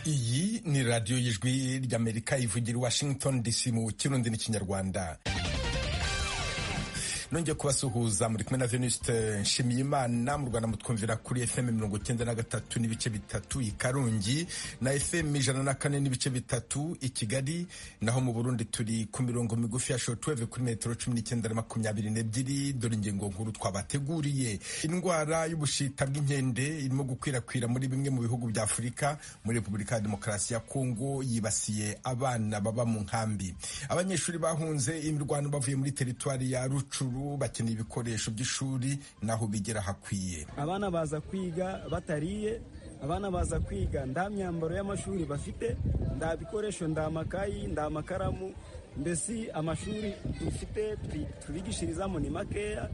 Iyi ni radiyo y'ijwi ry'Amerika ivugira Washington DC mu Kirundi n'Ikinyarwanda. Nongeye kubasuhuza muri kumwe na Venuste Nshimiyimana. Mu Rwanda mutwumvira kuri FM 93 n'ibice bitatu i Karongi na FM 104 n'ibice bitatu i Kigali, naho mu Burundi turi ku mirongo migufi ya shortwave kuri metero 19 na 22. Dore ingingo nkuru twabateguriye. Indwara y'ubushita bw'inkende irimo gukwirakwira muri bimwe mu bihugu bya Afurika. Muri Repubulika ya Demokarasi ya Kongo yibasiye abana baba mu nkambi. Abanyeshuri bahunze imirwano bavuye muri teritwari ya Rucuru bakeneye ibikoresho by'ishuri naho bigera hakwiye. Abana baza kwiga batariye, abana baza kwiga nda myambaro y'amashuri bafite, nda bikoresho, nda makayi, nda makaramu, mbese amashuri dufite tubigishirizamo ni makeya.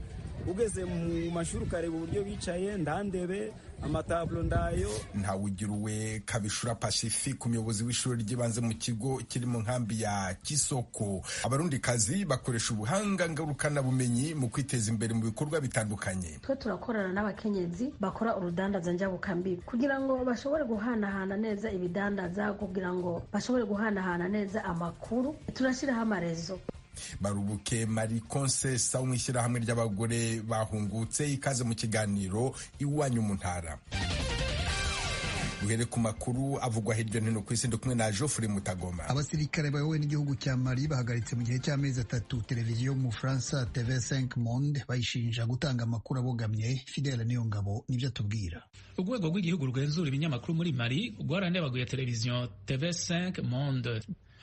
Ugeze mu mashuri ukareba uburyo bicaye, ndandebe amatablo ndayo. Ntawugiruwe Kabishura Pacifique, umuyobozi w'ishuri ry'ibanze mu kigo kiri mu nkambi ya Kisoko. Abarundikazi bakoresha ubuhanga ngurukana bumenyi mu kwiteza imbere mu bikorwa bitandukanye. Twe turakorana n'abakenyezi bakora urudandaza njyabukambibi kugira ngo bashobore guhanahana neza ibidandaza, kugira ngo bashobore guhanahana neza amakuru. Turashyiraho amarezo. Barubuke Marie Concessa umwishyirahamwe ry'abagore bahungutse, ikaze mu kiganiro Iwanyu mu Ntara. Uhere ku makuru avugwa hirya no hino ku isi, kumwe na Geoffrey Mutagoma. Abasirikare bayobowe n'igihugu cya Mali bahagaritse mu gihe cy'amezi 3 televiziyo mu Faransa TV5 Monde bayishinja gutanga amakuru abogamye. Fidèle Niyongabo nibyo atubwira. Urwego rw'igihugu rugenzura ibinyamakuru muri Mali rwaranebaguye televiziyo TV5 Monde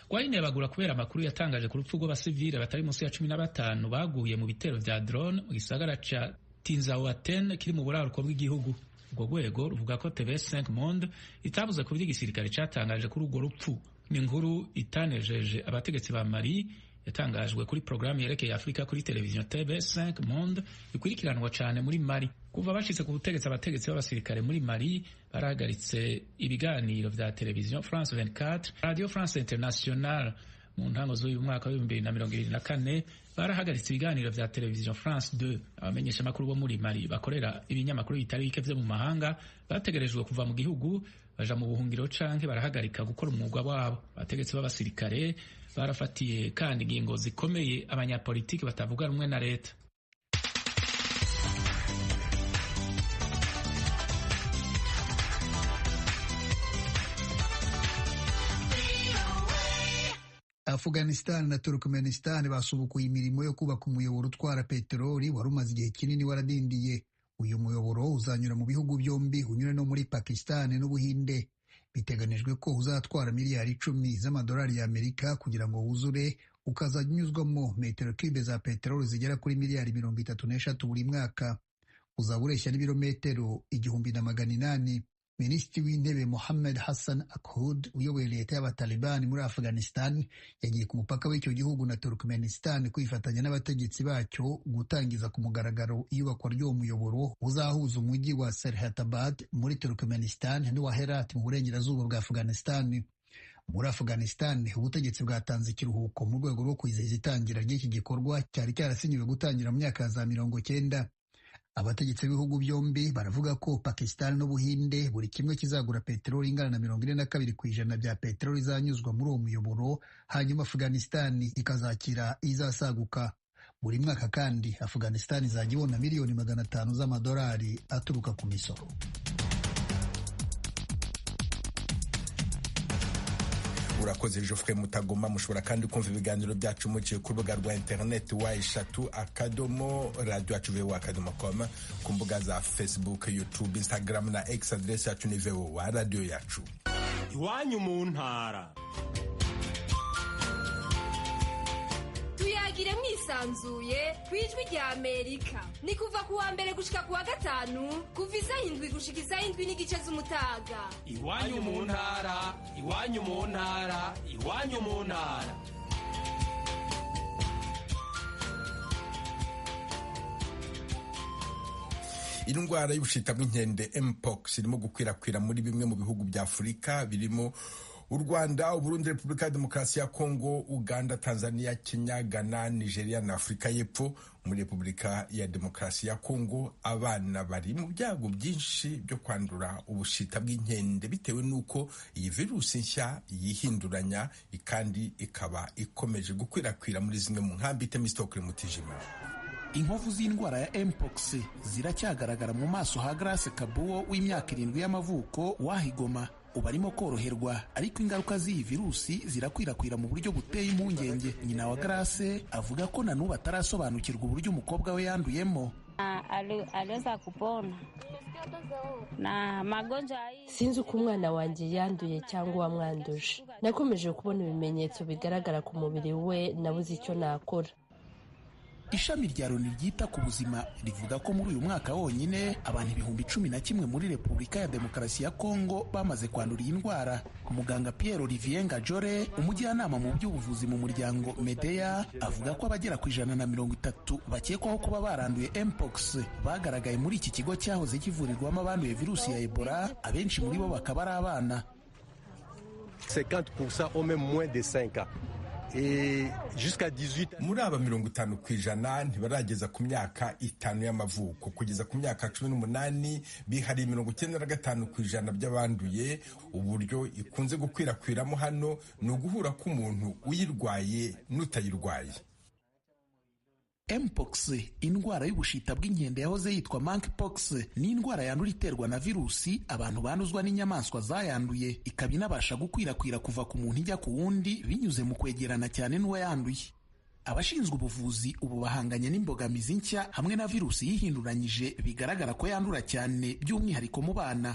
rwayinebagura kubera amakuru yatangaje ku rupfu rw'abasivile batari munsi ya 15 baguye mu bitero vya drone mu gisagara ca Tinzaouaten kiri mu buraruko bw'igihugu. Urwo rwego ruvuga ko TV5 Monde itabuze ku by'igisirikare cyatangaje kuri urwo rupfu. Ni inkuru itanejeje abategetsi ba Mali yatangajwe kuri programu yerekeye Afrika kuri televiziyo TV5 Monde ikurikiranwa cyane muri Mali. Kuva bashitse ku butegetsi, abategetsi b'abasirikare muri Mali barahagaritse ibiganiro vya televiziyo France 24, Radio France Internationale. Mu ntango z'uyu mwaka wa 2024 barahagaritse ibiganiro vya televiziyo France 2. Abamenyesha makuru bo muri Mali bakorera ibinyamakuru bitari bike vyo mu mahanga bategerejwe kuva mu gihugu baja mu buhungiro canke barahagarika gukora umwuga wabo. Abategetsi b'abasirikare barafatiye kandi ingingo zikomeye abanyapolitiki batavuga rumwe na leta. Afghanistan na Turkmenistan basubukuye imirimo yo kubaka umuyoboro utwara peteroli wari umaze igihe kinini waradindiye. Uyu muyoboro uzanyura mu bihugu byombi, unyura no muri Pakistan n'Ubuhinde. Biteganijwe ko uzatwara miliyari 10 z'amadolari y'Amerika kugira ngo wuzure, ukazajya unyuzwamo metero cube za peteroli zigera kuri miliyari 33 buri mwaka. Uzaba ureshya n'ibirometero 1,800. Minisitiri w'intebe Mohammed Hassan Akhund uyoboye leta y'abatalibani muri Afghanistan yagiye ku mupaka w'icyo gihugu na Turkmenistan kwifatanya n'abategetsi bacyo gutangiza ku mugaragaro iyubakwa ry'uwo muyoboro uzahuza umujyi wa Serhatabad muri Turkmenistan n'uwa Herat mu burengerazuba bwa Afghanistan. Muri Afghanistan ubutegetsi bwatanze ikiruhuko mu rwego rwo kwizihiza itangira ry'iki gikorwa cyari cyarasinyiwe gutangira mu myaka ya za 90. Abategetsi b'ibihugu byombi baravuga ko Pakistan n'Ubuhinde buri kimwe kizagura peteroli ingana na 42% bya peteroli izanyuzwa muri uwo muyoboro, hanyuma Afghanistan ikazakira izasaguka. Buri mwaka kandi Afghanistan izajya ibona miliyoni 500 z'amadolari aturuka ku misoro. Urakoze Geoffrey Mutagoma. Mushobora kandi kumva ibiganiro byacu muciye ku rubuga rwa internet wa3.radio.com, ku mbuga za Facebook, YouTube, Instagram na X. Adresse yacu ni VOA Radio yacu. Iwanyu mu ntara. Tuyagire mwisanzuye kwijwi rya Amerika. Ni kuva ku wa mbere gushika ku wa gatanu, kuva isaha 7 gushika isaha 7:30 z'umutaga. Iwanyu mu ntara, iwanyu mu ntara, iwanyu mu ntara. Indwara y'ubushita bw'inkende Mpox irimo gukwirakwira muri bimwe mu bihugu bya Afurika birimo u Rwanda, Uburundi, Repubulika ya Demokarasi ya Kongo, Uganda, Tanzania, Kenya, Ghana, Nigeria na Afurika y'Epfo. Muri Repubulika ya Demokarasi ya Kongo abana bari mu byago byinshi byo kwandura ubushita bw'inkende bitewe n'uko iyi virusi nshya yihinduranya kandi ikaba ikomeje gukwirakwira muri zimwe mu nkambi. Temistokle Mutijima. Inkovu z'indwara ya mpox ziracyagaragara mu maso ha Grace Kabuo w'imyaka 7 y'amavuko wahigoma. Ubu arimo koroherwa, ariko ingaruka z'iyi virusi zirakwirakwira mu buryo buteye impungenge. Nyina wa Grace avuga ko na n'ubu atarasobanukirwa uburyo umukobwa we yanduyemo. Aliweza kupona na magonjwa hii. Sinzi uko umwana wanjye yanduye cyangwa wamwanduje. Nakomeje kubona ibimenyetso bigaragara ku mubiri we, nabuze icyo nakora. Ishami rya Loni ryita ku buzima rivuga ko muri uyu mwaka wonyine abantu 11,000 muri Repubulika ya Demokarasi ya Kongo bamaze kwandura iyi ndwara. Muganga Pierre Olivier Ngajore, umujyanama mu by'ubuvuzi mu muryango Medea, avuga ko abagera ku 130 bakekwaho kuba baranduye mpox bagaragaye muri iki kigo cyahoze kivurirwamo abanduye virusi ya Ebola, abenshi muri bo bakaba ari abana. 50% au même moins de 5 ans. Muri aba 50% ntibarageza ku myaka 5 y'amavuko. Kugeza ku myaka 18 bihariye 95% by'abanduye. Uburyo ikunze gukwirakwiramo hano ni uguhura k'umuntu uyirwaye n'utayirwaye. Mpox, indwara y'ubushita bw'inkende yahoze yitwa monkeypox, ni indwara yandura iterwa na virusi abantu banduzwa n'inyamaswa zayanduye, ikaba inabasha gukwirakwira kuva ku muntu ijya ku wundi binyuze mu kwegerana cyane n'uwo yanduye. Abashinzwe ubuvuzi ubu bahanganye n'imbogamizi nshya hamwe na virusi yihinduranyije bigaragara ko yandura cyane, by'umwihariko mu bana.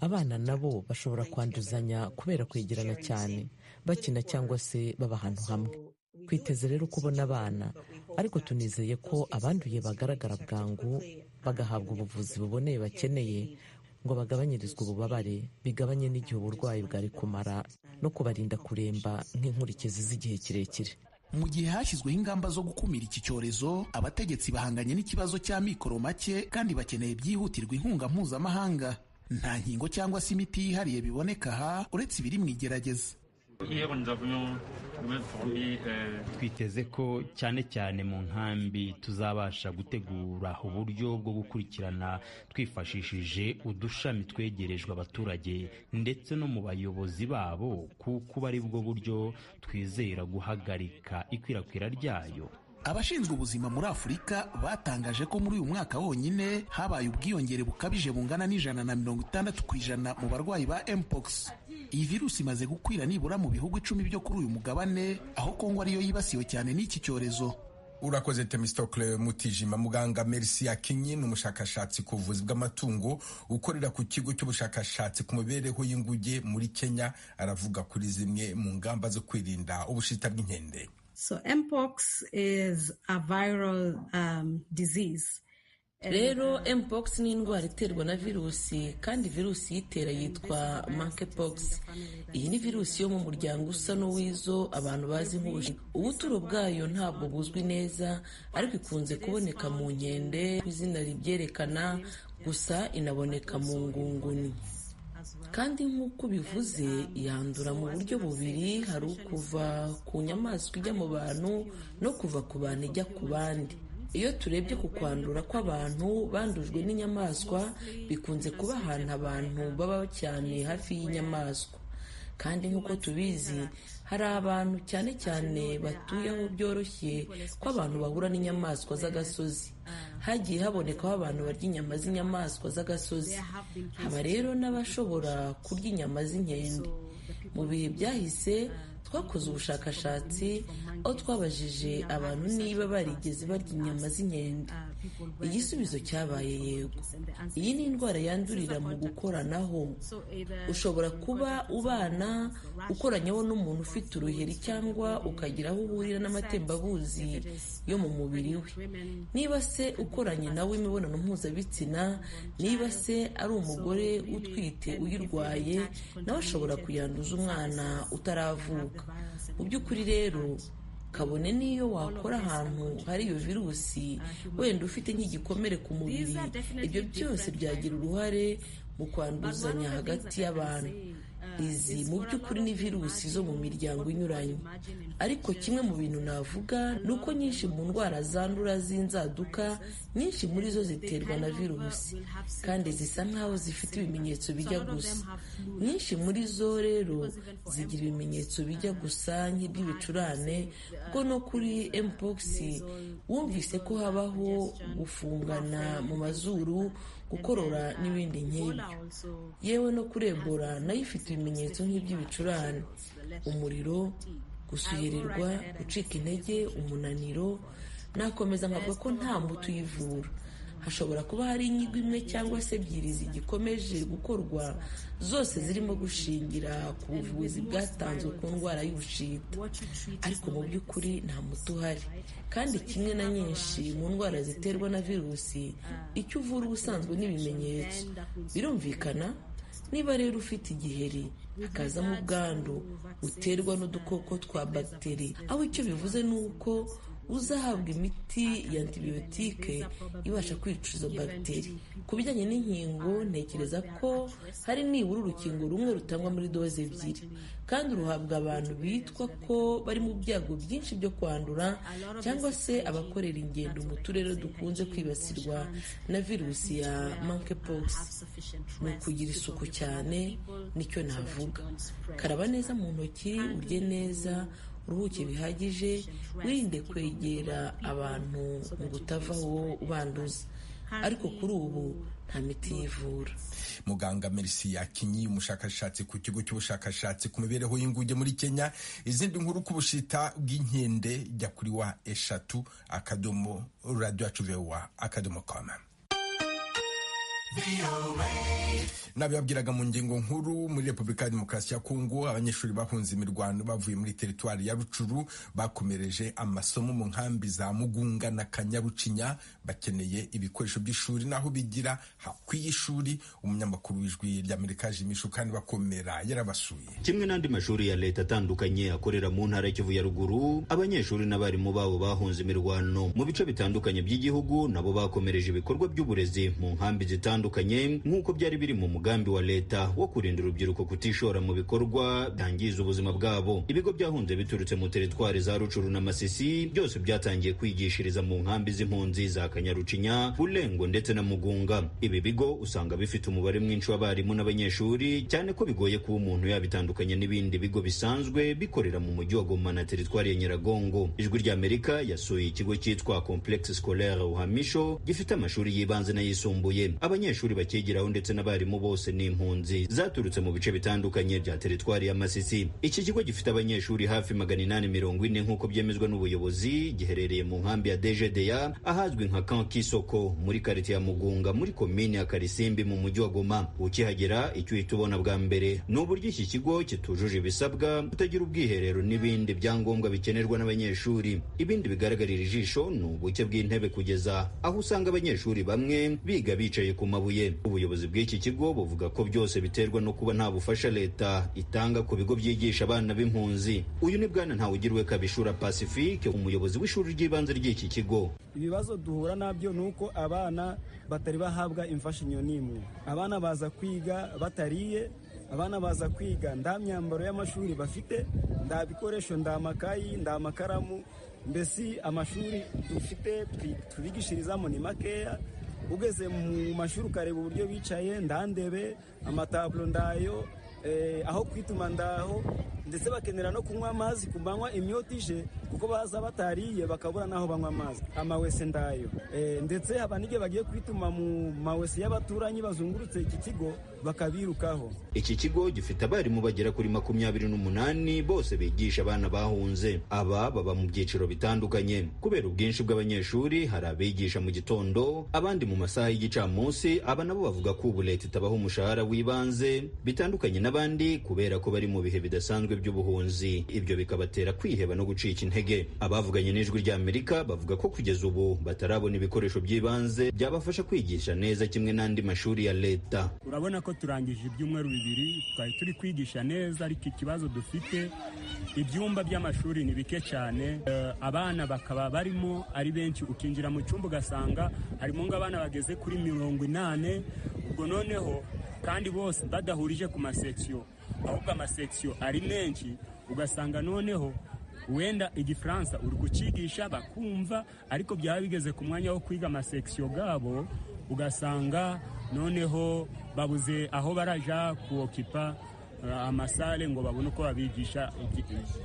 Abana nabo bashobora kwanduzanya kubera kwegerana cyane, bakina cyangwa se baba ahantu hamwe. Twiteze rero kubona abana, ariko tunizeye ko abanduye bagaragara bwangu bagahabwa ubuvuzi buboneye bakeneye ngo bagabanyirizwe ububabare, bigabanye n'igihe uburwayi bwari kumara no kubarinda kuremba nk'inkurikizi z'igihe kirekire. Mu gihe hashyizweho ingamba zo gukumira iki cyorezo, abategetsi bahanganye n'ikibazo cy'amikoro make kandi bakeneye byihutirwa inkunga mpuzamahanga. Nta nkingo cyangwa se imiti yihariye biboneka aha uretse ibiri mu igerageza. Twiteze ko cyane cyane mu nkambi tuzabasha gutegura uburyo bwo gukurikirana twifashishije udushami twegerejwe abaturage ndetse no mu bayobozi babo, kuko ari bwo buryo twizera guhagarika ikwirakwira ryayo. Abashinzwe ubuzima muri Afurika batangaje ko muri uyu mwaka wonyine habaye ubwiyongere bukabije bungana n'60% mu barwayi ba mpox. Iyi virusi imaze gukwira nibura mu bihugu 10 byo kuri uyu mugabane, aho Kongo ariyo yibasiwe cyane n'iki cyorezo. Urakoze Temistokle Mutijima. Muganga Merci Akinyi ni umushakashatsi ku buvuzi bw'amatungo ukorera ku kigo cy'ubushakashatsi ku mibereho y'inguge muri Kenya, aravuga kuri zimwe mu ngamba zo kwirinda ubushita bw'inkende. So mpox is a viral disease. Rero mpox ni indwara iterwa na virusi, kandi virusi yitera yitwa monkeypox. Iyi ni virusi yo mu muryango usa n'uwizo abantu bazi nk'ubushita. Ubuturo bwayo ntabwo buzwi neza, ariko ikunze kuboneka mu nkende, izina ribyerekana, gusa inaboneka mu ngunguni. Kandi nk'uko bivuze yandura mu buryo bubiri, hari ukuva ku nyamaswa ijya mu bantu no kuva ku bantu ijya ku bandi. Iyo turebye ku kwandura kw'abantu bandujwe n'inyamaswa, bikunze kuba ahantu abantu baba cyane hafi y'inyamaswa. Kandi nk'uko tubizi, hari abantu cyane cyane batuye aho byoroshye ko abantu bahura n'inyamaswa z'agasozi. Hagiye habonekaho abantu barya inyama z'inyamaswa z'agasozi. Haba rero n'abashobora kurya inyama z'inkende. Mu bihe byahise twakoze ubushakashatsi aho twabajije abantu niba barigeze barya inyama z'inkende. Igisubizo cyabaye yego. Iyi ni indwara yandurira mu gukoranaho. Ushobora kuba ubana ukoranyeho n'umuntu ufite uruheri, cyangwa ukagira aho uhurira n'amatembabuzi yo mu mubiri we. Niba se ukoranye nawe imibonano mpuzabitsina, niba se ari umugore utwite uyirwaye, nawe ashobora kuyanduza umwana utaravuka. Mu by'ukuri rero kabone n'iyo wakora ahantu hari iyo virusi wenda ufite nk'igikomere ku mubiri, ibyo byose byagira uruhare mu kwanduzanya hagati y'abantu. Izi mu by'ukuri ni virusi zo mu miryango inyuranye, ariko kimwe mu bintu navuga ni uko nyinshi mu ndwara zandura z'inzaduka, nyinshi muri zo ziterwa na virusi kandi zisa nk'aho zifite ibimenyetso bijya gusa. Nyinshi muri zo rero zigira ibimenyetso bijya gusa nk'iby'ibicurane, kuko no kuri mpox wumvise ko habaho gufungana mu mazuru, gukorora n'ibindi nk'ibyo. Yewe no kuri Ebola nayo ifite ibimenyetso nk'iby'ibicurane: umuriro, gusuhererwa, gucika intege, umunaniro. Nakomeza nkavuga ko nta muti uyivura. Hashobora kuba hari inyigo imwe cyangwa se ebyiri zigikomeje gukorwa, zose zirimo gushingira ku buvuzi bwatanzwe ku ndwara y'ubushita, ariko mu by'ukuri nta muti uhari. Kandi kimwe na nyinshi mu ndwara ziterwa na virusi, icyo uvura ubusanzwe n'ibimenyetso. Birumvikana niba rero ufite igiheri hakazamo ubwandu buterwa n'udukoko twa bagiteri, aho icyo bivuze ni uko uzahabwa imiti ya antibiyotike ibasha kwica izo bagiteri. Ku bijyanye n'inkingo, ntekereza ko hari nibura urukingo rumwe rutangwa muri doze ebyiri, kandi ruhabwa abantu bitwa ko bari mu byago byinshi byo kwandura cyangwa se abakorera ingendo mu turere dukunze kwibasirwa na virusi ya monkeypox. Ni ukugira isuku cyane, nicyo navuga. Karaba neza mu ntoki, urye neza, uruhuke bihagije, wirinde kwegera abantu ngo utavaho ubanduza. Ariko kuri ubu nta miti yivura. Muganga Merci Akinyi, umushakashatsi ku kigo cy'ubushakashatsi ku mibereho y'inguge muri Kenya. Izindi nkuru ku bushita bw'inkende jya kuri wa@radio@com. Nabibabwiraga mu ngingo nkuru, muri Repubulika ya Demokarasi ya Kongo abanyeshuri bahunze imirwano bavuye muri teritwari ya Rucuru bakomereje amasomo mu nkambi za Mugunga na Kanyarucinya, bakeneye ibikoresho by'ishuri naho bigira hakwiye ishuri. Umunyamakuru w'Ijwi ry'Amerika Jimishu kandi bakomera yarabasuye. Kimwe n'andi mashuri ya leta atandukanye akorera mu ntara y'Kivu ya Ruguru, abanyeshuri n'abarimu babo bahunze imirwano mu bice bitandukanye by'igihugu nabo bakomereje ibikorwa by'uburezi mu nkambi zitandukanye, nk'uko byari biri mu mugambi wa leta wo kurinda urubyiruko kutishora mu bikorwa byangiza ubuzima bwabo. Ibigo byahunze biturutse mu teritwari za Rucuru na Masisi byose byatangiye kwigishiriza mu nkambi z'impunzi za Kanyarucinya, Bulengo ndetse na Mugunga. Ibi bigo usanga bifite umubare mwinshi w'abarimu n'abanyeshuri, cyane ko bigoye kuba umuntu yabitandukanye n'ibindi bigo bisanzwe bikorera mu mujyi wa Goma na teritwari ya Nyiragongo. Ijwi ry'Amerika yasuye ikigo cyitwa Complexe Scolaire Uhamisho gifite amashuri y'ibanze n'ayisumbuye. Abanyeshuri bakigiraho ndetse n'abarimu bose ni impunzi zaturutse mu bice bitandukanye bya teritwari ya Masisi. Iki kigo gifite abanyeshuri hafi 840 nk'uko byemezwa n'ubuyobozi, giherereye mu nkambi ya DGDA ahazwi nka Camp Kisoko muri quartier ya Mugunga muri komine ya Karisimbi mu mujyi wa Goma. Ukihagera icyo uhita ubona bwa mbere ni uburyo iki kigo kitujuje ibisabwa, kutagira ubwiherero n'ibindi byangombwa bikenerwa n'abanyeshuri. Ibindi bigaragarira ijisho ni ubuke bw'intebe, kugeza aho usanga abanyeshuri bamwe biga bicaye ku mabuye. Ubuyobozi bw'iki kigo buvuga ko byose biterwa no kuba nta bufasha leta itanga ku bigo byigisha abana b'impunzi. Uyu ni Bwana Ntawugiriwe Kabishura Pacifique, umuyobozi w'ishuri ry'ibanze ry'iki kigo. Ibibazo duhura nabyo nuko abana batari bahabwa imfashanyo n'imwe. Abana baza kwiga batariye, abana baza kwiga nda myambaro y'amashuri bafite, nda bikoresho, nda makayi, nda makaramu. Mbese amashuri dufite tubigishirizamo ni makeya. Ugeze mu mashuri ukareba uburyo bicaye, ndandebe, amatablo ndayo, aho kwituma ndaho, ndetse bakenera no kunywa amazi ku manywa imyota ije, kuko baza batariye bakabura naho banywa amazi. Amawese ndayo, ndetse haba n'igihe bagiye kwituma mu mawese y'abaturanyi bazungurutse iki kigo bakabirukaho. Iki kigo gifite abarimu bagera kuri 28 bose bigisha abana bahunze. Aba baba mu byiciro bitandukanye. Kubera ubwinshi bw'abanyeshuri, hari abigisha mu gitondo, abandi mu masaha y'igicamunsi. Aba nabo bavuga ko ubu leta itabaho umushahara w'ibanze, bitandukanye n'abandi kubera ko bari mu bihe bidasanzwe by'ubuhunzi, ibyo bikabatera kwiheba no gucika intege. Abavuganye n'Ijwi ry'Amerika bavuga ko kugeza ubu batarabona ibikoresho by'ibanze byabafasha kwigisha neza kimwe n'andi mashuri ya leta. Urabona ko turangije ibyumweru 2 twari turi kwigisha neza, ariko ikibazo dufite ibyumba by'amashuri ni bike cyane. Abana bakaba barimo ari benshi, ukinjira mu cyumba ugasanga harimo ng'abana bageze kuri 80. Ubwo noneho kandi bose badahurije ku maseksiyo, ahubwo amaseksiyo ari menshi, ugasanga noneho wenda igifaransa uri kucigisha bakumva, ariko byaba bigeze ku mwanya wo kwiga amaseksiyo gabo ugasanga noneho babuze aho baraja kuokipa amasale ngo babone uko babigisha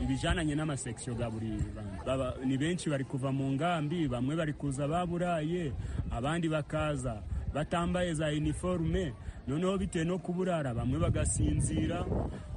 ibijananye n'amaseksiyo ga buri bana. Ni benshi bari kuva mu ngambi, bamwe bari kuza baburaye, abandi bakaza batambaye za uniforme, noneho bitewe no kuburara bamwe bagasinzira,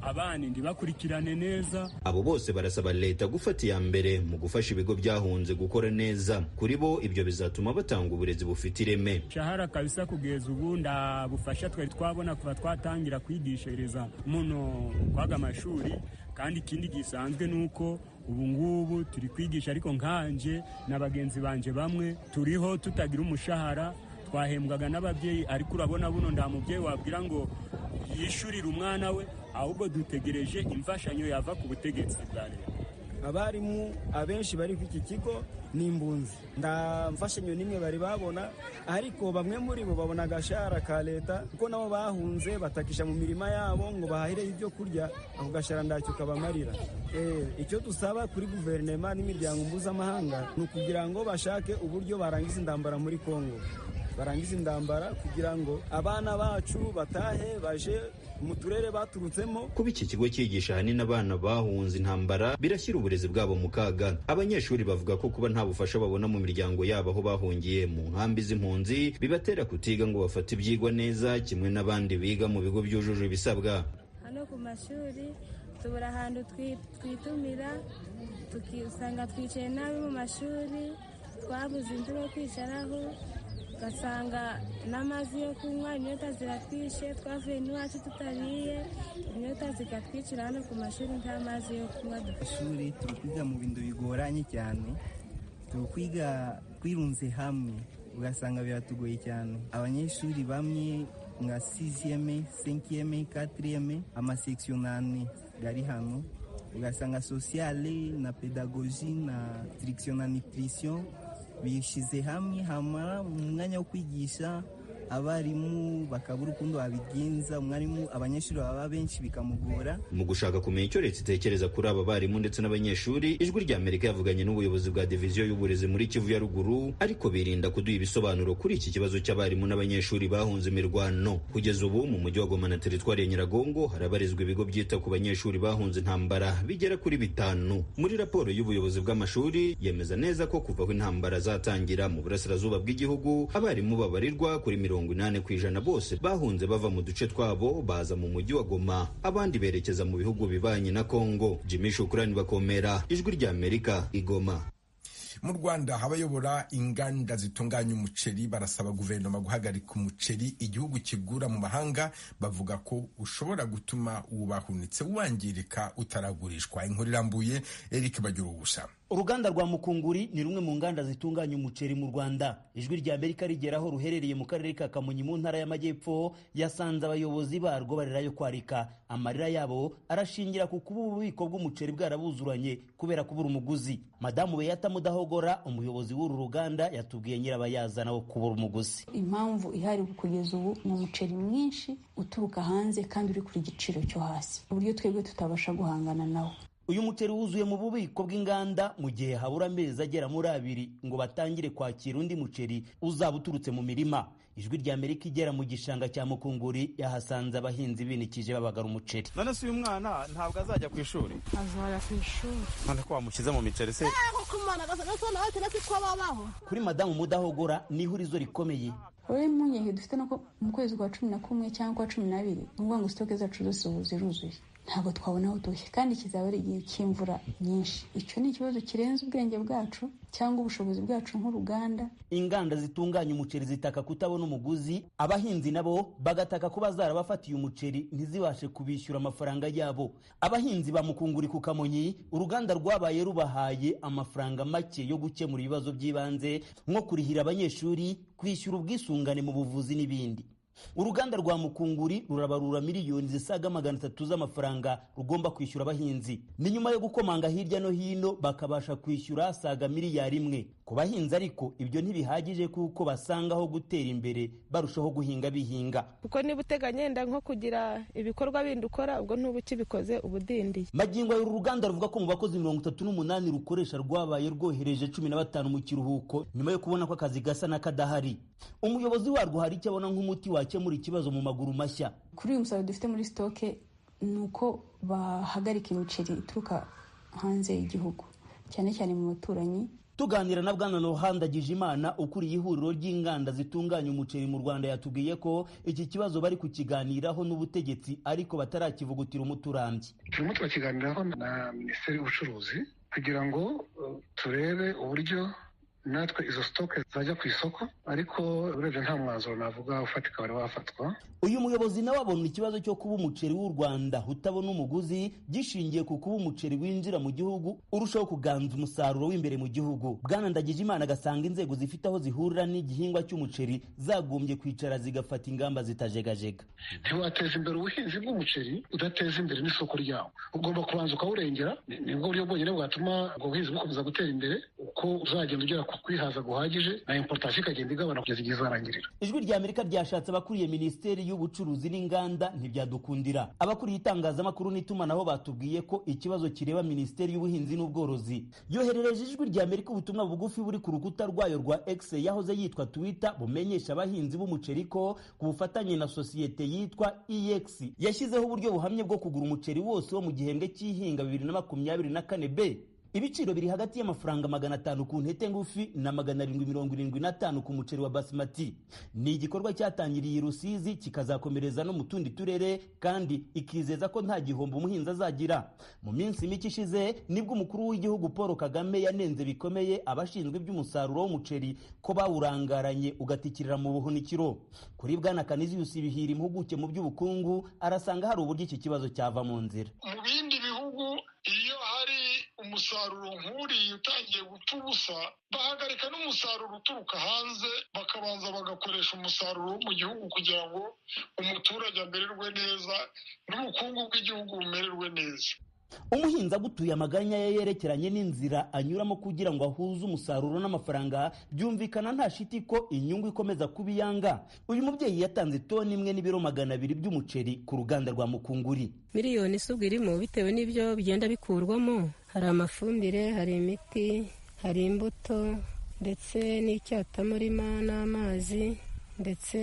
abandi ndibakurikirane neza. Abo bose barasaba leta gufata iya mbere mu gufasha ibigo byahunze gukora neza. Kuri bo ibyo bizatuma batanga uburezi bufite ireme. Shahara kabisa kugeza ubu ndabufasha twari twabona kuva twatangira kwigishereza muno kwaga amashuri, kandi ikindi gisanzwe nuko ubu ngubu turi kwigisha, ariko nkanje na bagenzi banje bamwe turiho tutagira umushahara, twahembwaga n'ababyeyi, ariko urabona buno nda mubyeyi wabwira ngo yishurire umwana we, ahubwo dutegereje imfashanyo yava ku butegetsi bwa leta. Abarimu abenshi bari ku iki kigo ni impunzi, nda mfashanyo nimwe bari babona, ariko bamwe muri bo babona agashahara ka leta kuko nabo bahunze batakisha mu mirima yabo ngo bahahire ibyo kurya, ako gashahara ndacyo kabamarira. Icyo dusaba kuri guverinoma n'imiryango mpuzamahanga ni ukugira ngo bashake uburyo barangiza intambara muri Kongo, barangiza intambara kugira ngo abana bacu batahe baje mu turere baturutsemo. Kuba iki kigo cyigisha ahanini abana bahunze intambara birashyira uburezi bwabo mu kaga. Abanyeshuri bavuga ko kuba nta bufasha babona mu miryango yabo aho bahungiye mu nkambi z'impunzi bibatera kutiga ngo bafate ibyigwa neza kimwe n'abandi biga mu bigo byujuje ibisabwa. Hano ku mashuri tubura ahantu twitumira, tukisanga twicaye nabi mu mashuri, twabuze intebe yo kwicaraho, ugasanga n'amazi yo kunywa inyota ziratwishe, twavuye n'iwacu tutariye, inyota zikatwicira. Hano ku mashuri nta mazi yo kunywa. Amashuri turi kwiga mu bintu bigoranye cyane, turi kwiga twirunze hamwe, ugasanga biratugoye cyane. Abanyeshuri bamwe nka 6e, 5e, 4e, amaseksiyo 8 gari hano, ugasanga sociale na pedagogie na instruction na nutrition bishize hamwe, hamara mu mwanya wo kwigisha abarimu bakabura ukundi babigenza, umwarimu abanyeshuri baba benshi bikamugora. Mu gushaka kumenya icyo leta itekereza kuri aba barimu ndetse n'abanyeshuri, Ijwi ry'Amerika yavuganye n'ubuyobozi bwa diviziyo y'uburezi muri Kivu ya ruguru, ariko birinda kuduha ibisobanuro kuri iki kibazo cy'abarimu n'abanyeshuri bahunze imirwano. Kugeza ubu mu mujyi wa Goma na teritwari ya Nyiragongo harabarizwa ibigo byita ku banyeshuri bahunze intambara bigera kuri 5. Muri raporo y'ubuyobozi bw'amashuri yemeza neza ko kuva aho intambara zatangira mu burasirazuba bw'igihugu, abarimu babarirwa kuri 80% bose bahunze bava mu duce twabo baza mu mujyi wa Goma, abandi berekeza mu bihugu bibanye na Kongo. Jimmy Shukrani Bakomera, Ijwi ry'Amerika, Igoma. Mu Rwanda abayobora inganda zitunganya umuceri barasaba guverinoma guhagarika umuceri igihugu kigura mu mahanga, bavuga ko ushobora gutuma ubahunitse wangirika utaragurishwa. Inkuru irambuye, Eric Bagiruwubusa. Uruganda rwa Mukunguri ni rumwe mu nganda zitunganya umuceri mu Rwanda. Ijwi ry'Amerika rigeraho ruherereye mu karere ka Kamonyi mu ntara y'Amajyepfo, yasanze abayobozi barwo barirayo kwarika. Amarira yabo arashingira ku kuba ububiko bw'umuceri bwarabuzuranye kubera kubura umuguzi. Madamu Beyata Mudahogora, umuyobozi w'uru ruganda, yatubwiye nyirabayazana wo kubura umuguzi. Impamvu ihari kugeza ubu ni umuceri mwinshi uturuka hanze kandi uri kuri giciro cyo hasi, uburyo twebwe tutabasha guhangana nawo. Uyu muceri wuzuye mu bubiko bw'inganda mu gihe habura amezi agera muri 2 ngo batangire kwakira undi muceri uzaba uturutse mu mirima. Ijwi ry'Amerika igera mu gishanga cya Mukunguri yahasanze abahinzi binikije babagara umuceri. None se uyu mwana ntabwo azajya ku ishuri? Azajya ku ishuri. None ko wamukiza mu miceri se? Kuri Madamu Mudahogora ni ihurizo rikomeye. Wowe impungenge dufite no mu kwezi kwa 11 cyangwa kwa 12 ngo stoke zacu zose ziruzuye. ntabwo twabona aho dushya, kandi kizaba ari igihe cy'imvura nyinshi. Icyo ni ikibazo kirenze ubwenge bwacu cyangwa ubushobozi bwacu nk'uruganda. Inganda zitunganya umuceri zitaka kutabona umuguzi, abahinzi nabo bagataka kuba zarabafatiye umuceri ntizibashe kubishyura amafaranga yabo. Abahinzi ba Mukunguri ku Kamonyi, uruganda rwabaye rubahaye amafaranga make yo gukemura ibibazo by'ibanze nko kurihira abanyeshuri, kwishyura ubwisungane mu buvuzi n'ibindi. Uruganda rwa Mukunguri rurabarura miliyoni zisaga 300 z'amafaranga rugomba kwishyura abahinzi. Ni nyuma yo gukomanga hirya no hino bakabasha kwishyura saga miliyari 1. Ku bahinzi ariko ibyo ntibihagije kuko basangaho gutera imbere barushaho guhinga bihinga. Kuko niba uteganya yenda nko kugira ibikorwa bindi ukora, ubwo ntubu kibikoze ubudindiye. Magingo y'uru ruganda ruvuga ko mu bakozi 38 rukoresha rwabaye rwohereje 15 mu kiruhuko nyuma yo kubona ko akazi gasa n'akadahari. Umuyobozi warwo hari icyo abona nk'umuti wakemura ikibazo mu maguru mashya. Kuri uyu musaruro dufite muri stoke nuko bahagarika imiceri ituruka hanze y'igihugu, cyane cyane mu baturanyi. Tuganira na Bwana Nohandagije Imana ukuriye ihuriro ry'inganda zitunganya umuceri mu Rwanda, yatubwiye ko iki kibazo bari kukiganiraho n'ubutegetsi ariko batarakivugutira umuturambye. Turimo turakiganiraho na Minisiteri y'Ubucuruzi kugira ngo turebe uburyo natwe izo stoke zajya ku isoko, ariko urebye nta mwanzuro navuga ufatika wari wafatwa. Uyu muyobozi nawe abona ikibazo cyo kuba umuceri w'u Rwanda utabona umuguzi gishingiye ku kuba umuceri winjira mu gihugu urushaho kuganza umusaruro w'imbere mu gihugu. Bwana Ndagije Imana agasanga inzego zifite aho zihurira n'igihingwa cy'umuceri zagombye kwicara zigafata ingamba zitajegajega. Ntiwateza imbere ubuhinzi bw'umuceri udateza imbere n'isoko ryawo. Ugomba kubanza ukawurengera, nibwo buryo bwonyine bwatuma ubwo buhinzi bukomeza gutera imbere, uko uzagenda ugera ku kwihaza guhagije na importation ikagenda igabana kugeza igihe izarangirira. Ijwi rya Amerika ryashatse abakuriye Minisiteri y'Ubucuruzi n'Inganda ntibyadukundira. Abakuriye itangazamakuru n'itumanaho batubwiye ko ikibazo kireba Minisiteri y'Ubuhinzi n'Ubworozi. Yoherereje Ijwi rya Amerika ubutumwa bugufi buri ku rukuta rwayo rwa X yahoze yitwa Twitter bumenyesha abahinzi b'umuceri ko ku bufatanye na sosiyete yitwa EX yashyizeho uburyo buhamye bwo kugura umuceri wose wo mu gihembwe cy'ihinga 2024B. Ibiciro biri hagati y'amafaranga 500 ku ntete ngufi na 775 ku muceri wa basmati. Ni igikorwa cyatangiriye i Rusizi kikazakomereza no mu tundi turere, kandi ikizeza ko nta gihombo umuhinzi azagira. Mu minsi mike ishize nibwo umukuru w'igihugu Paul Kagame yanenze bikomeye abashinzwe iby'umusaruro w'umuceri ko bawurangaranye ugatikirira mu buhunikiro. Kuri Bwana Canisius Bihira, impuguke mu by'ubukungu, arasanga hari uburyo iki kibazo cyava mu nzira. Mu bindi bihugu iyo hari umusaruro nk'uriya utangiye gupfa ubusa, bahagarika n'umusaruro uturuka hanze, bakabanza bagakoresha umusaruro wo mu gihugu kugira ngo umuturage amererwe neza n'ubukungu bw'igihugu bumererwe neza. Umuhinzi agutuye amaganya ye yerekeranye n'inzira anyuramo kugira ngo ahuze umusaruro n'amafaranga, byumvikana nta shiti ko inyungu ikomeza kuba iyanga. Uyu mubyeyi yatanze toni 1 n'ibiro 200 by'umuceri ku ruganda rwa Mukunguri. Miliyoni isubwa irimo bitewe n'ibyo bigenda bikurwamo. Hari amafumbire, hari imiti, hari imbuto, ndetse n'icyatamurima n'amazi, ndetse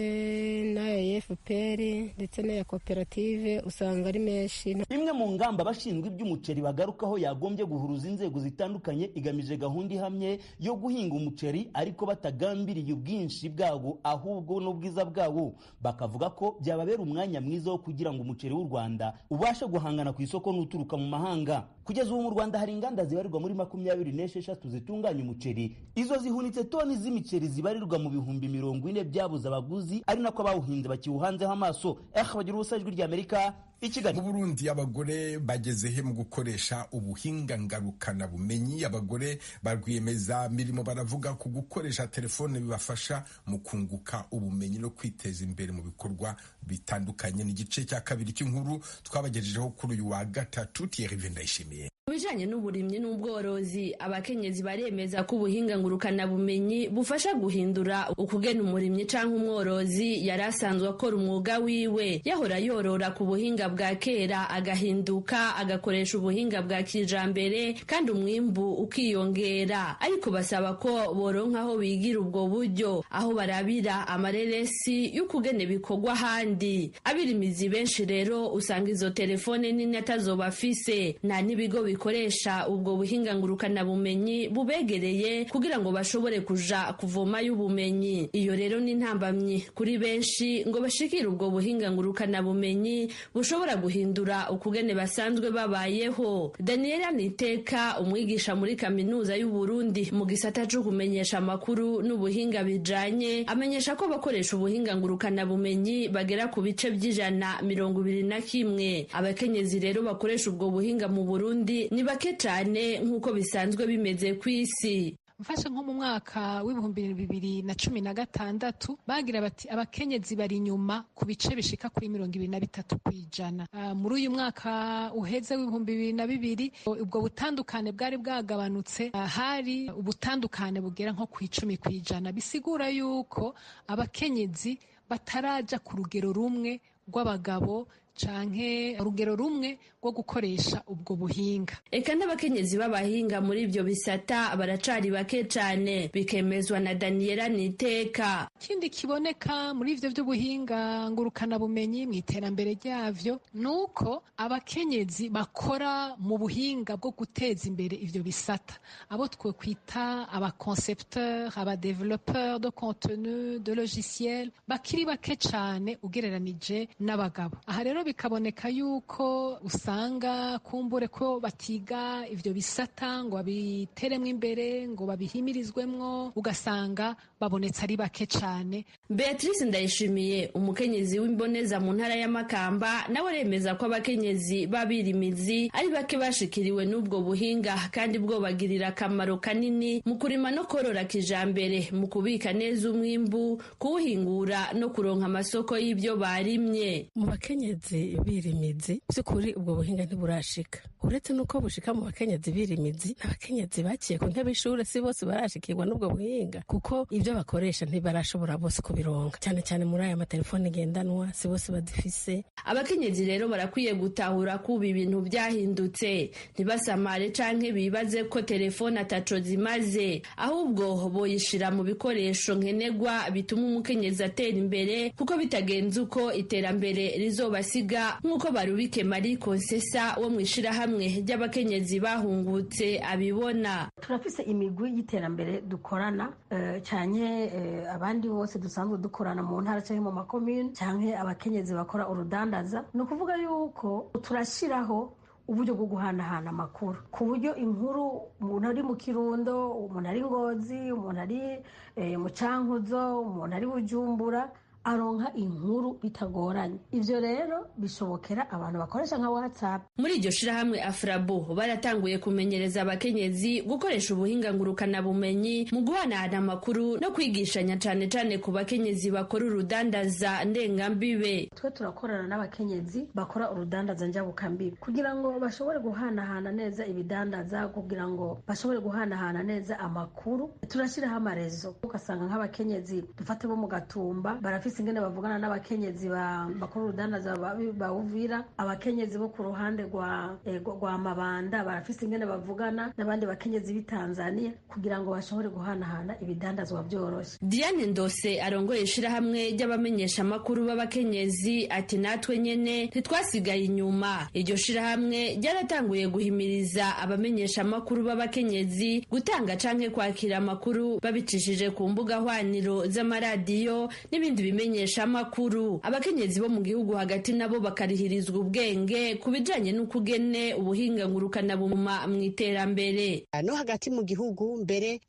n'aya FPR ndetse n'aya koperative, usanga ari menshi. Imwe mu ngamba abashinzwe iby'umuceri bagarukaho yagombye guhuruza inzego zitandukanye igamije gahunda ihamye yo guhinga umuceri ariko batagambiriye ubwinshi bwawo ahubwo n'ubwiza bwawo. Bakavuga ko byababera umwanya mwiza wo kugira ngo umuceri w'u Rwanda ubashe guhangana ku isoko n'uturuka mu mahanga. Kugeza ubu mu Rwanda hari inganda zibarirwa muri 26 zitunganya umuceri. Izo zihunitse toni z'imiceri zibarirwa mu bihumbi 40 byabuze abaguzi, ari nako bawuhinze bakiwuhanzeho amaso. Bagira ubusa Ijwi rya Amerika i Kigali. Mu Burundi abagore bageze he mu gukoresha ubuhinga ngarukana bumenyi? Abagore barwiyemeza mirimo baravuga ku gukoresha telefone bibafasha mu kunguka ubumenyi no kwiteza imbere mu bikorwa bitandukanye. Ni igice cya kabiri cy'inkuru twabagejejeho kuri uyu wa gatatu. Thierry Vendayishimiye. Mu bijanye n'uburimyi n'ubworozi, abakenyezi baremeza ko ubuhinga ngurukana bumenyi bufasha guhindura ukugena umurimyi canke umworozi yari asanzwe akora umwuga wiwe. Yahora yorora ku buhinga bwa kera agahinduka agakoresha ubuhinga bwa kijambere kandi umwimbu ukiyongera. Ariko basaba ko boronka aho bigira ubwo buryo, aho barabira amareresi y'ukugene bikorwa handi. Abirimizi benshi rero usanga izo telefone nini atazobafise, nta n'ibigo bikorera bakoresha ubwo buhinga ngurukana bumenyi bubegereye kugira ngo bashobore kuja kuvomayo ubumenyi. Iyo rero ni intambamyi kuri benshi ngo bashikire ubwo buhinga ngurukana bumenyi bushobora guhindura ukugene basanzwe babayeho. Daniela Niteka, umwigisha muri kaminuza y'u Burundi mu gisata cyo kumenyesha amakuru n'ubuhinga bijanye, amenyesha ko bakoresha ubuhinga ngurukana bumenyi bagera ku bice by'21. Abakenyezi rero bakoresha ubwo buhinga mu Burundi ni bake cyane nk'uko bisanzwe bimeze ku isi. Mfashe nko mu mwaka w'2016 bagira bati abakenyezi bari inyuma ku bice bishika kuri 23%. Muri uyu mwaka uheze w'2022 ubwo butandukane bwari bwagabanutse, hari ubutandukane bugera nko ku 10%. Bisigura yuko abakenyezi bataraja ku rugero rumwe rw'abagabo canke urugero rumwe rwo gukoresha ubwo buhinga. Eka n'abakenyezi b'abahinga muri ibyo bisata baracari bake cane, bikemezwa na Daniela Niteka. Kindi kiboneka muri ivyo by'ubuhinga ngurukana bumenyi mu iterambere ryavyo nuko abakenyezi bakora mu buhinga bwo guteza imbere ivyo bisata, abo twe kwita aba concepteur, aba développeur de contenu, de logiciel, bakiri bake cane ugereranije n'abagabo. Aha rero bikaboneka yuko usanga kumbure ko batiga ivyo bisata ngo babiteremwe imbere, ngo babihimirizwemwo, ugasanga babonetse ari bake cane. Beatrice Ndayishimiye, umukenyezi w'imboneza mu ntara ya Makamba, nawe remeza ko abakenyezi babirimizi ari bake bashikiriwe n'ubwo buhinga kandi bwo bagirira akamaro kanini mu kurima no korora kijambere, mu kubika neza umwimbu, kuwuhingura no kuronka amasoko y'ibyo barimye. Mu bakenyezi birimizi by'ukuri ubwo buhinga ntiburashika, uretse nuko bushika mu bakenyezi birimizi, abakenyezi baciye ku ntebe y'ishure si bose barashikirwa n'ubwo buhinga, kuko ibyo bakoresha ntibarashobora bose kubironka, cyane cyane muri aya matelefone ngendanwa si bose badifise. Abakenyezi rero barakwiye gutahura ko ibintu byahindutse, ntibasamare canke bibaze ko telefone ataco zimaze, ahubwo boyishira mu bikoresho nkenegwa bituma umukenyezi atera imbere, kuko bitagenze uko iterambere rizobasiga, nk'uko Barubike Marie Konsesa wo mwishirahamwe ry'abakenyezi bahungutse abibona. Turafise imigwi y'iterambere dukorana cyane abandi bose dusanzwe dukorana mu ntara cyangwa mu makomune cyangwa abakenyezi bakora urudandaza. Ni ukuvuga yuko turashiraho uburyo bwo guhanahana amakuru, ku buryo inkuru umuntu ari mu Kirundo, umuntu ari Ngozi, umuntu ari mu Cankuzo, umuntu ari Bujumbura aronka inkuru bitagoranye. Ivyo rero bishobokera abantu bakoresha nka WhatsApp. Muri iryo shirahamwe Afrabo baratanguye kumenyereza abakenyezi gukoresha ubuhinga ngurukana bumenyi mu guhanahana amakuru no kwigishanya cane cane ku bakenyezi bakora urudandaza ndengambibe. Twe turakorana n'abakenyezi bakora urudandaza njabukambibe kugira ngo bashobore guhanahana neza ibidandaza, kugira ngo bashobore guhanahana neza amakuru. Turashiraho amarezo, ugasanga nk'abakenyezi dufate bo mu Gatumba barafise ingene bavugana n'abakenyezi bakora urudandaza bawuvira, abakenyezi bo ku ruhande rwa Mabanda barafise ingene bavugana n'abandi bakenyezi b'i Tanzania kugira ngo bashobore guhanahana ibidandazwa byoroshe. Diane Ndose arongoye ishirahamwe ry'abamenyesha amakuru b'abakenyezi ati natwe nyene ntitwasigaye inyuma. Iryo shirahamwe ryaratanguye guhimiriza abamenyesha amakuru b'abakenyezi gutanga canke kwakira amakuru babicishije ku mbuga hwaniro z'amaradiyo n'ibindi bimenyesha amakuru. Abakenyezi bo mu gihugu hagati nabo bakarihirizwa ubwenge ku bijanye n'ukugene ubuhinga ngurukana buma mu iterambere. No hagati mu gihugu mbere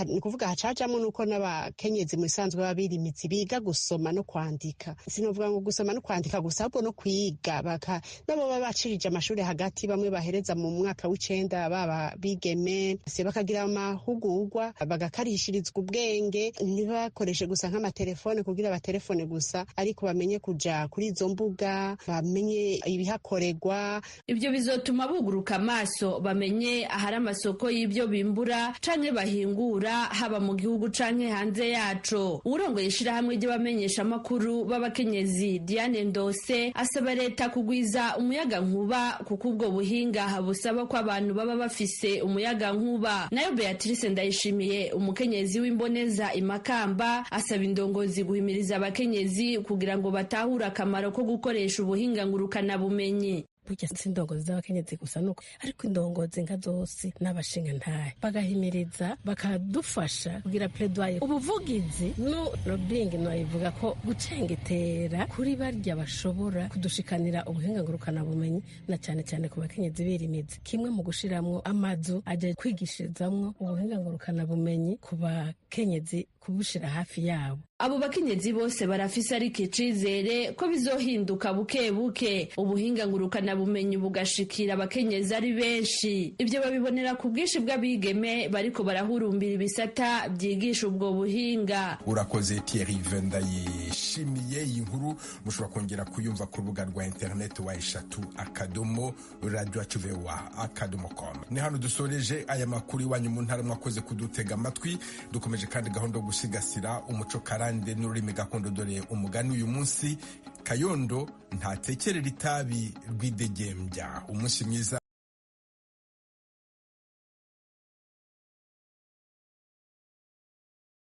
ni kuvuga hacajamo nuko n'abakenyezi mu isanzwe babirimitsi biga gusoma no kwandika. Sinovuga ngo gusoma no kwandika gusa, ahubwo no kwiga nabo baba bacirije amashuri hagati, bamwe bahereza mu mwaka w'icenda baba bigeme se bakagira amahugurwa bagakarishirizwa ubwenge, ntibakoreshe gusa nk'amatelefone kugira abatelefone gusa, ariko bamenye kuja kuri izo mbuga, bamenye ibihakorerwa. Ibyo bizotuma buguruka amaso, bamenye ahari amasoko y'ibyo bimbura canke bahingura, haba mu gihugu canke hanze yaco. Urongoye ishirahamwe ry'abamenyesha amakuru b'abakenyezi Diane Ndose asaba leta kugwiza umuyaga nkuba, kuko ubwo buhinga busaba ko abantu baba bafise umuyaga nkuba. Nayo Beatrice Ndayishimiye, umukenyezi w'imboneza Imakamba, asaba indongozi guhimiriza abakenyezi kugira ngo batahure akamaro ko gukoresha ubuhinga ngurukana bumenyi. burya si indongozi z'abakenyezi gusa nuko ariko indongozi nka zose n'abashinga ntahe bagahimiriza bakadufasha kugira plaidoyer ubuvugizi no lobbying nayivuga ko gucengetera kuri barya bashobora kudushikanira ubuhinga ngurukana bumenyi na cyane cyane ku bakenyezi birimizi kimwe mu gushiramwo amazu aje kwigishirizamwo ubuhinga ngurukana bumenyi ku bakenyezi kubushira hafi yabo. Abo bakenyezi bose barafise ariko icizere ko bizohinduka buke buke ubuhinga ngurukana bumenyi bugashikira abakenyezi ari benshi. Ibyo babibonera ku bwinshi bw'abigeme bariko barahurumbira ibisata byigisha ubwo buhinga. Urakoze Thierry Vendayishimiye. Iyi nkuru mushobora kongera kuyumva ku rubuga rwa internet wa eshatu @radioacuvewa.com. Ni hano dusoreje aya makuru iwanyu mu ntara, mwakoze kudutega amatwi. Dukomeje kandi gahunda yo gusigasira umuco karande n'ururimi gakondo, dore umugani uyu munsi: Kayondo ntatekerera itabi rw'idegembya. Umunsi mwiza.